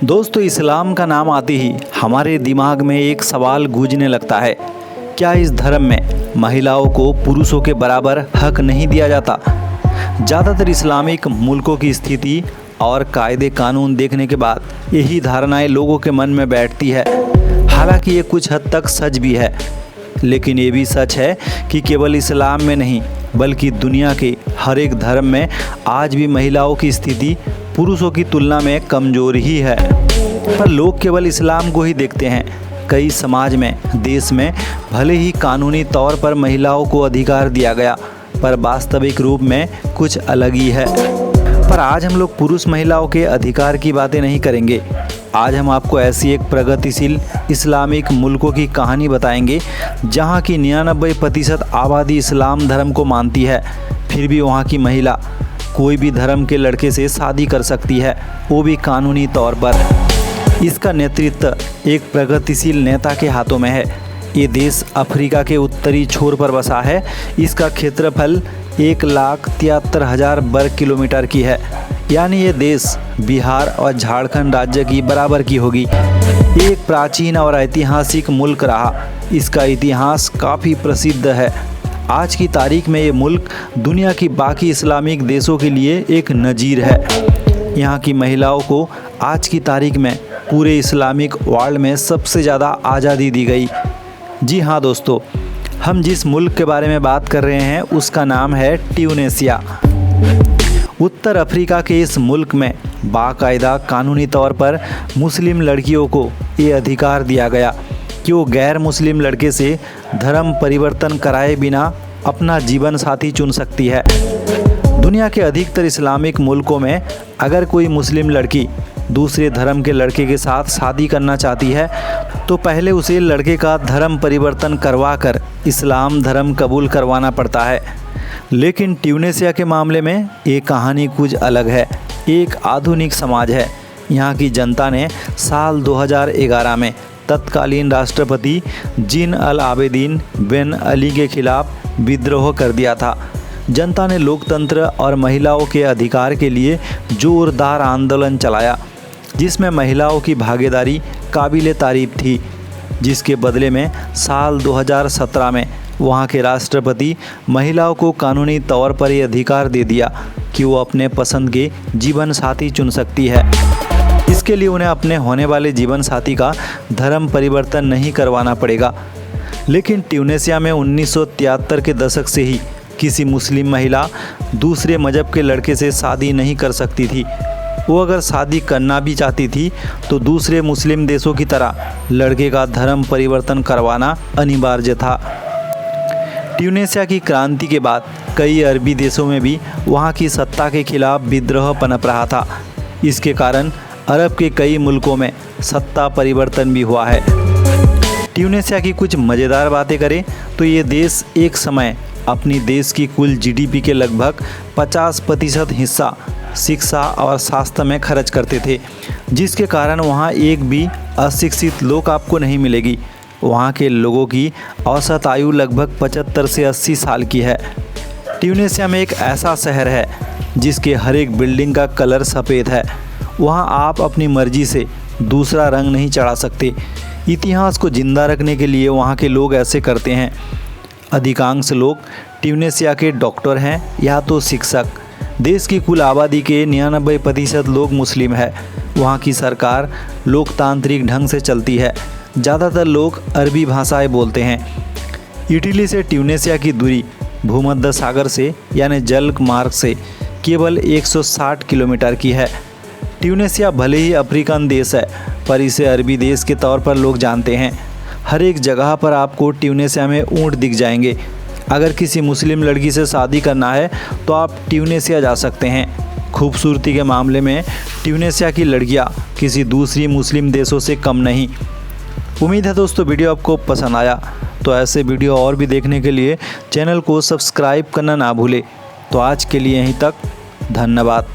दोस्तों, इस्लाम का नाम आते ही हमारे दिमाग में एक सवाल गूंजने लगता है। क्या इस धर्म में महिलाओं को पुरुषों के बराबर हक नहीं दिया जाता? ज़्यादातर इस्लामिक मुल्कों की स्थिति और कायदे कानून देखने के बाद यही धारणाएं लोगों के मन में बैठती है। हालांकि ये कुछ हद तक सच भी है, लेकिन ये भी सच है कि केवल इस्लाम में नहीं बल्कि दुनिया के हर एक धर्म में आज भी महिलाओं की स्थिति पुरुषों की तुलना में कमज़ोर ही है। पर लोग केवल इस्लाम को ही देखते हैं। कई समाज में, देश में भले ही कानूनी तौर पर महिलाओं को अधिकार दिया गया, पर वास्तविक रूप में कुछ अलग ही है। पर आज हम लोग पुरुष महिलाओं के अधिकार की बातें नहीं करेंगे। आज हम आपको ऐसी एक प्रगतिशील इस्लामिक मुल्कों की कहानी बताएंगे जहां की 99% आबादी इस्लाम धर्म को मानती है, फिर भी वहां की महिला कोई भी धर्म के लड़के से शादी कर सकती है, वो भी कानूनी तौर पर। इसका नेतृत्व एक प्रगतिशील नेता के हाथों में है। ये देश अफ्रीका के उत्तरी छोर पर बसा है। इसका क्षेत्रफल 1,73,000 वर्ग किलोमीटर की है, यानी ये देश बिहार और झारखंड राज्य की बराबर की होगी। एक प्राचीन और ऐतिहासिक मुल्क रहा। इसका इतिहास काफ़ी प्रसिद्ध है। आज की तारीख में ये मुल्क दुनिया की बाकी इस्लामिक देशों के लिए एक नज़ीर है। यहाँ की महिलाओं को आज की तारीख में पूरे इस्लामिक वर्ल्ड में सबसे ज़्यादा आज़ादी दी गई। जी हाँ दोस्तों, हम जिस मुल्क के बारे में बात कर रहे हैं उसका नाम है ट्यूनेशिया। उत्तर अफ्रीका के इस मुल्क में बाकायदा कानूनी तौर पर मुस्लिम लड़कियों को ये अधिकार दिया गया कि वो गैर मुस्लिम लड़के से धर्म परिवर्तन कराए बिना अपना जीवन साथी चुन सकती है। दुनिया के अधिकतर इस्लामिक मुल्कों में अगर कोई मुस्लिम लड़की दूसरे धर्म के लड़के के साथ शादी करना चाहती है तो पहले उसे लड़के का धर्म परिवर्तन करवा कर इस्लाम धर्म कबूल करवाना पड़ता है। लेकिन ट्यूनेशिया के मामले में ये कहानी कुछ अलग है। एक आधुनिक समाज है। यहाँ की जनता ने साल 2011 में तत्कालीन राष्ट्रपति जिन अल आबेदीन बेन अली के खिलाफ विद्रोह कर दिया था। जनता ने लोकतंत्र और महिलाओं के अधिकार के लिए जोरदार आंदोलन चलाया, जिसमें महिलाओं की भागीदारी काबिले तारीफ थी। जिसके बदले में साल 2017 में वहाँ के राष्ट्रपति महिलाओं को कानूनी तौर पर ये अधिकार दे दिया कि वो अपने पसंद के जीवन साथी चुन सकती है। इसके लिए उन्हें अपने होने वाले जीवन साथी का धर्म परिवर्तन नहीं करवाना पड़ेगा। लेकिन ट्यूनेशिया में 1973 के दशक से ही किसी मुस्लिम महिला दूसरे मजहब के लड़के से शादी नहीं कर सकती थी। वो अगर शादी करना भी चाहती थी तो दूसरे मुस्लिम देशों की तरह लड़के का धर्म परिवर्तन करवाना अनिवार्य था। ट्यूनेशिया की क्रांति के बाद कई अरबी देशों में भी वहाँ की सत्ता के खिलाफ विद्रोह पनप रहा था। इसके कारण अरब के कई मुल्कों में सत्ता परिवर्तन भी हुआ है। ट्यूनेशिया की कुछ मज़ेदार बातें करें तो ये देश एक समय अपनी देश की कुल जीडीपी के लगभग 50% हिस्सा शिक्षा और स्वास्थ्य में खर्च करते थे, जिसके कारण वहाँ एक भी अशिक्षित लोग आपको नहीं मिलेगी। वहाँ के लोगों की औसत आयु लगभग 75 से 80 साल की है। ट्यूनेशिया में एक ऐसा शहर है जिसके हर एक बिल्डिंग का कलर सफ़ेद है। वहाँ आप अपनी मर्जी से दूसरा रंग नहीं चढ़ा सकते। इतिहास को जिंदा रखने के लिए वहाँ के लोग ऐसे करते हैं। अधिकांश लोग ट्यूनेशिया के डॉक्टर हैं या तो शिक्षक। देश की कुल आबादी के 99% लोग मुस्लिम है। वहाँ की सरकार लोकतांत्रिक ढंग से चलती है। ज़्यादातर लोग अरबी भाषाएं बोलते हैं। इटली से ट्यूनेशिया की दूरी भूमध्य सागर से यानी जल मार्ग से केवल 160 किलोमीटर की है। ट्यूनेशिया भले ही अफ्रीकन देश है, पर इसे अरबी देश के तौर पर लोग जानते हैं। हर एक जगह पर आपको ट्यूनेशिया में ऊँट दिख जाएंगे। अगर किसी मुस्लिम लड़की से शादी करना है तो आप ट्यूनेशिया जा सकते हैं। खूबसूरती के मामले में ट्यूनेशिया की लड़कियां किसी दूसरी मुस्लिम देशों से कम नहीं। उम्मीद है दोस्तों वीडियो आपको पसंद आया। तो ऐसे वीडियो और भी देखने के लिए चैनल को सब्सक्राइब करना ना भूलें। तो आज के लिए यहीं तक, धन्यवाद।